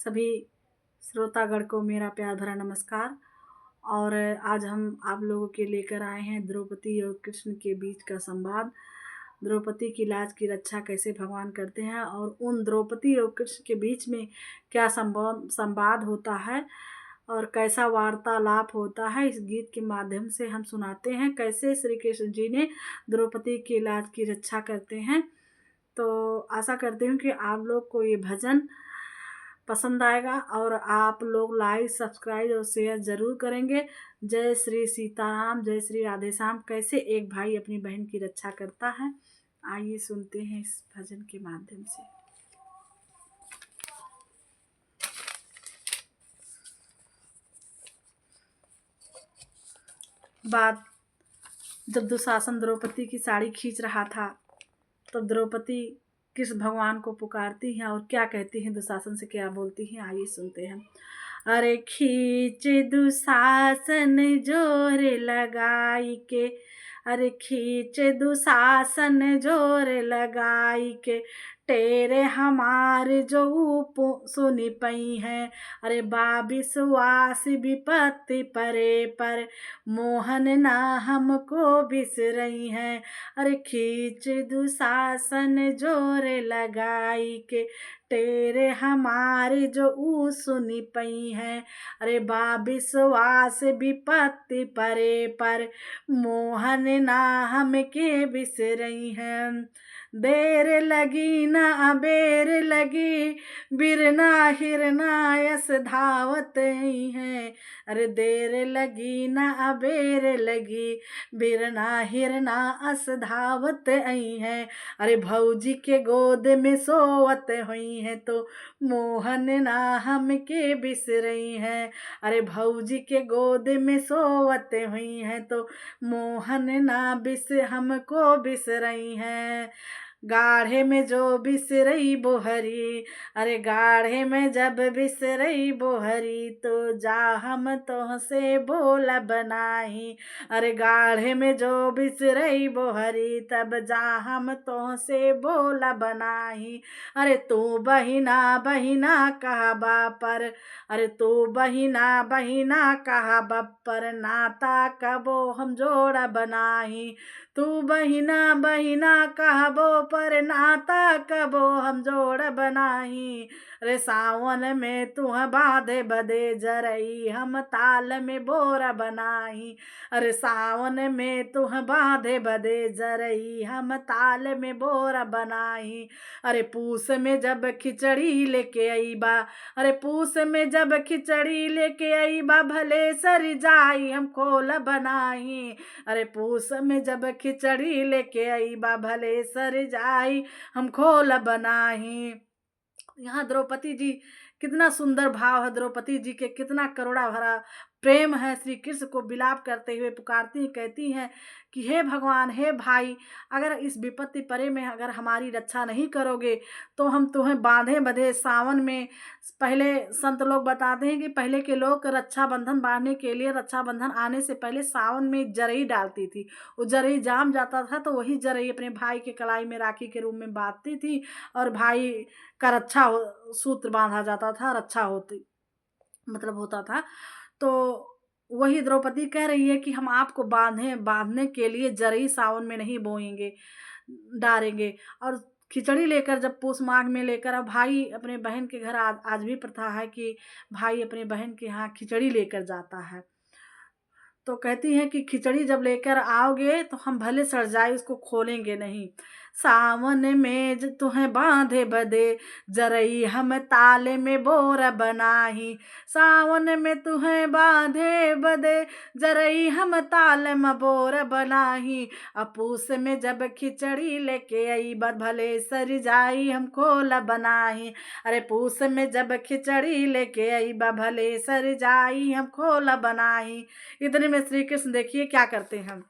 सभी श्रोतागण को मेरा प्यार भरा नमस्कार। और आज हम आप लोगों के लेकर आए हैं द्रौपदी और कृष्ण के बीच का संवाद। द्रौपदी की लाज की रक्षा कैसे भगवान करते हैं और उन द्रौपदी और कृष्ण के बीच में क्या संवाद होता है और कैसा वार्तालाप होता है, इस गीत के माध्यम से हम सुनाते हैं कैसे श्री कृष्ण जी ने द्रौपदी की लाज की रक्षा करते हैं। तो आशा करती हूँ कि आप लोग को ये भजन पसंद आएगा और आप लोग लाइक सब्सक्राइब और शेयर ज़रूर करेंगे। जय श्री सीताराम, जय श्री राधे श्याम। कैसे एक भाई अपनी बहन की रक्षा करता है, आइए सुनते हैं इस भजन के माध्यम से। बात जब दुशासन द्रौपदी की साड़ी खींच रहा था तब द्रौपदी कृष्ण भगवान को पुकारती हैं और क्या कहती हैं, दुशासन से क्या बोलती हैं, आइए सुनते हैं। अरे खींच दुशासन जोर लगाई के, अरे खींच दुशासन जोर लगाई के, तेरे हमारे जो सुनी पई हैं। अरे विश्वास विपत्ति परे पर, मोहन ना हमको बिसरई हैं। अरे खींच दुशासन जोर लगाई के, तेरे हमारे जो सुनी पई हैं। अरे विश्वास विपत्ति परे पर, मोहन ना हमके बिसरई हैं। देर लगी ना अबेर लगी, बिरना हिरना यस धावत ही हैं। अरे देर लगी ना अबेर लगी, बिरना हिरना अस धावत आई हैं। अरे भौजी के गोद में सोवत हुई हैं तो, मोहन ना हमके बिसरई हैं। अरे भौजी के गोद में सोवत हुई हैं तो, मोहन ना हमको बिसरई हैं। गाढ़े में जो बिसरई बोहरी, अरे गाढ़े में जब बिसरई बोहरी, तो जा हम तो से बोला बनाही। अरे गाढ़े में जो बिसरई बोहरी, तब जा हम तो से बोला बनाही। अरे तू बहिना बहिना कहा बापर, अरे तू बहिना बहिना कहा बपर, नाता कबो हम जोड़ा बनाही। तू बहिना बहिना कहबो पर, नाता कबो हम जोड़ बनाही। रे सावन में तुह बाधे बदे जरई, हम ताल में बोरा बनाही। अरे सावन में तुह बाधे बदे जरई, हम ताल में बोरा बनाही। अरे पूस में जब खिचड़ी लेके आई बा, अरे पूस में जब खिचड़ी लेके आई बा, भले सर जाई हम खोल बनाही। अरे पूस में जब खिचड़ी लेके आई बा, भले सर जाई हम खोल बनाही। यहाँ द्रौपदी जी, कितना सुंदर भाव है द्रौपदी जी के, कितना करुणा भरा प्रेम है। श्री कृष्ण को विलाप करते हुए पुकारती कहती हैं कि हे भगवान, हे भाई, अगर इस विपत्ति परे में अगर हमारी रक्षा नहीं करोगे तो हम तुम्हें बांधे बंधे सावन में, पहले संत लोग बताते हैं कि पहले के लोग रक्षाबंधन बांधने के लिए, रक्षाबंधन आने से पहले सावन में जरई डालती थी। वो जरई जाम जाता था तो वही जरई अपने भाई के कलाई में राखी के रूप में बांधती थी और भाई का रक्षा सूत्र बांधा जाता था, रक्षा होती मतलब होता था। तो वही द्रौपदी कह रही है कि हम आपको बांधने के लिए जरई सावन में नहीं बोएंगे, डालेंगे। और खिचड़ी लेकर जब पूस माघ में लेकर, अब भाई अपने बहन के घर, आज भी प्रथा है कि भाई अपने बहन के यहाँ खिचड़ी लेकर जाता है। तो कहती हैं कि खिचड़ी जब लेकर आओगे तो हम भले सड़ जाए उसको खोलेंगे नहीं। सावन में तुम्हें बांधे बदे जरई, हम ताले में बोरा बनाही। सावन में तुम्हें बांधे बदे जरई, हम ताले में बोरा बनाही। अपूस में जब खिचड़ी लेके आई बा, भले सर जाई हम खोला बनाही। अरे पूस में जब खिचड़ी लेके आई बा, भले सर जाई हम खोला बनाही। इतने में श्री कृष्ण देखिए क्या करते हैं।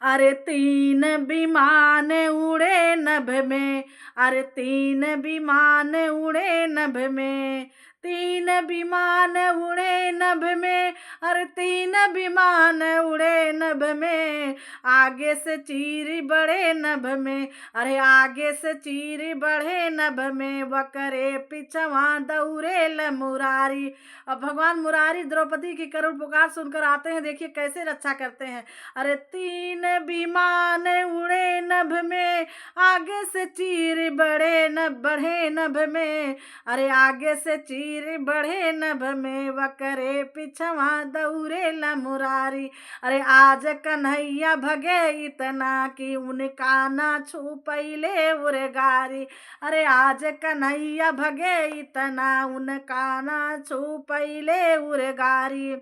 अरे तीन विमान उड़े नभ में, अरे तीन विमान उड़े नभ में, तीन विमान उड़े नभ में, अरे 3 विमान उड़े नभ में, आगे से चीर बढ़े नभ में, अरे आगे से चीर बढ़े नभ में, वकरे पिछवा दौड़े मुरारी। अब भगवान मुरारी द्रौपदी की करुण पुकार सुनकर आते हैं, देखिए कैसे रक्षा करते हैं। अरे 3 विमान उड़े नभ में, आगे से चीर बढ़े नभ में, अरे आगे से चीर बढ़े नभ में, वकरे पिछवा दौड़े मुरारी। अरे आज कन्हैया भगे इतना कि उनका ना छू पहिले उरगारी। अरे आज कन्हैया भगे इतना उनका ना छू पहिले उरगारी।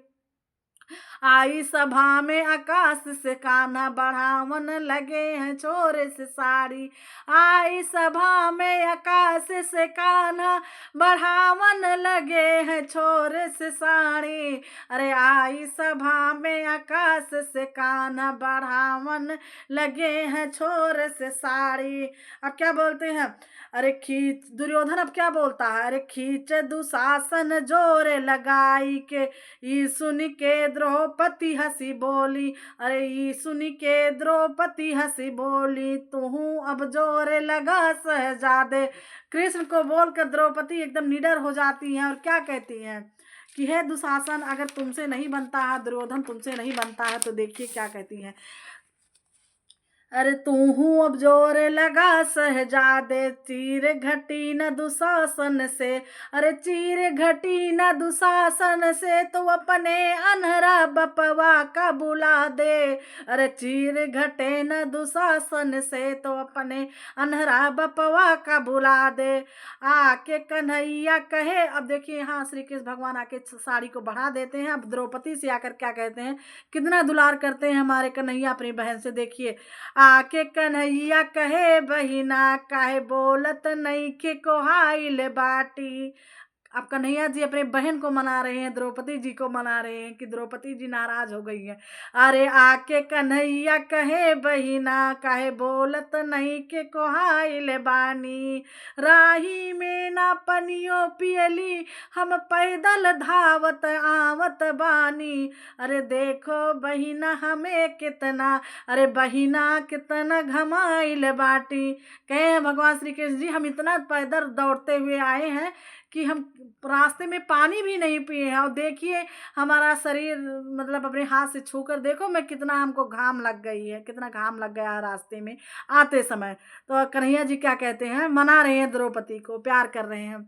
आई सभा में आकाश से कान्हा, बढ़ावन लगे हैं छोरे से साड़ी। आई सभा में आकाश से कान्हा, बढ़ावन लगे हैं छोरे से साड़ी। अरे आई सभा में आकाश से कान्हा, बढ़ावन लगे हैं छोरे से साड़ी। अब क्या बोलते हैं, अरे खींच दुर्योधन अब क्या बोलता है, अरे खींच दुशासन जोरे लगाई के, ई सुन के द्रौपदी हंसी बोली। अरे ई सुन के द्रौपदी हंसी बोली, तू अब जोरे लगा शहजादे। कृष्ण को बोलकर द्रौपदी एकदम निडर हो जाती हैं और क्या कहती हैं कि हे दुशासन, अगर तुमसे नहीं बनता है, दुर्योधन तुमसे नहीं बनता है, तो देखिए क्या कहती हैं, अरे तू अब जोर लगा शहजादे, चीर घटी न दुशासन से। अरे चीर घटी न दुशासन से, तो अपने अनहरा बपवा का बुला दे। अरे चीर घटे न दुशासन से, तो अपने अनहरा बपवा का बुला दे। आके कन्हैया कहे, अब देखिए यहाँ श्री कृष्ण भगवान आके साड़ी को बढ़ा देते हैं। अब द्रौपदी से आकर क्या कहते हैं, कितना दुलार करते हैं हमारे कन्हैया अपनी बहन से। देखिए, आके कन्हैया कहे बहिना, काहे बोलत नहीं के कोहाइल बाटी। अब कन्हैया जी अपने बहन को मना रहे हैं, द्रौपदी जी को मना रहे हैं कि द्रौपदी जी नाराज हो गई है। अरे आके कन्हैया कहे बहिना, काहे बोलत नहीं के कोहाइल बानी। राही में ना पनियो पियली, हम पैदल धावत आवत बानी। अरे देखो बहिना हमें कितना, अरे बहिना कितना घमाइल बाटी। कहे भगवान श्री कृष्ण जी, हम इतना पैदल दौड़ते हुए आए हैं कि हम रास्ते में पानी भी नहीं पिए हैं, और देखिए हमारा शरीर मतलब अपने हाथ से छूकर देखो मैं कितना, हमको घाम लग गई है, कितना घाम लग गया रास्ते में आते समय। तो कन्हैया जी क्या कहते हैं, मना रहे हैं द्रौपदी को, प्यार कर रहे हैं।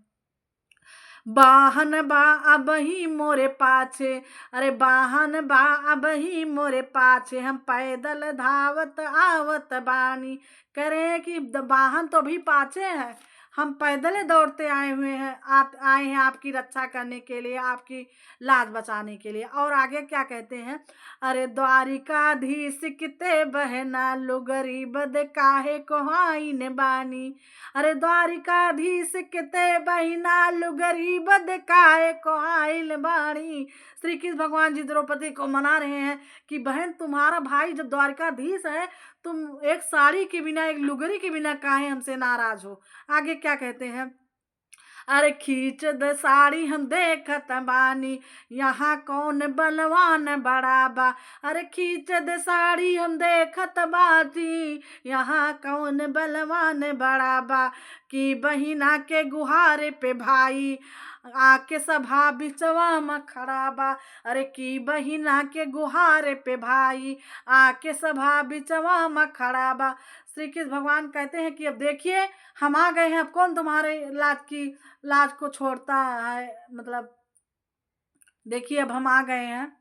बाहन बा अब ही मोरे पाछे, अरे बाहन बा अब ही मोरे पाछे, हम पैदल धावत आवत बानी। कह रहे हैं कि वाहन तो भी पाछे है, हम पैदल दौड़ते आए हुए हैं, आप आए हैं आपकी रक्षा करने के लिए, आपकी लाज बचाने के लिए। और आगे क्या कहते हैं, अरे द्वारिकाधीश किते बहना, लो गरीब दे काहे कोहाइन बानी। अरे द्वारिकाधीश किते बहिना, लो गरीब दे काहे कोहाइन बानी। श्री कृष्ण भगवान जी द्रौपदी को मना रहे हैं कि बहन, तुम्हारा भाई जब द्वारिकाधीश है, तुम एक साड़ी के बिना, एक लुगरी के बिना काहे हमसे नाराज हो। आगे क्या कहते हैं, अरे खींच द साड़ी हम देखत बानी, यहाँ कौन बलवान बड़ा बा। अरे खींच द साड़ी हम देखत बानी, यहाँ कौन बलवान बड़ा बा। कि बहिना के गुहारे पे भाई, आके सभा बिचवा में खड़ा बा। अरे की बहिना के गुहारे पे भाई, आके सभा बिचवा में खड़ा बा। श्री कृष्ण भगवान कहते हैं कि अब देखिए हम आ गए हैं, अब कौन तुम्हारे लाज को छोड़ता है, मतलब देखिए अब हम आ गए हैं।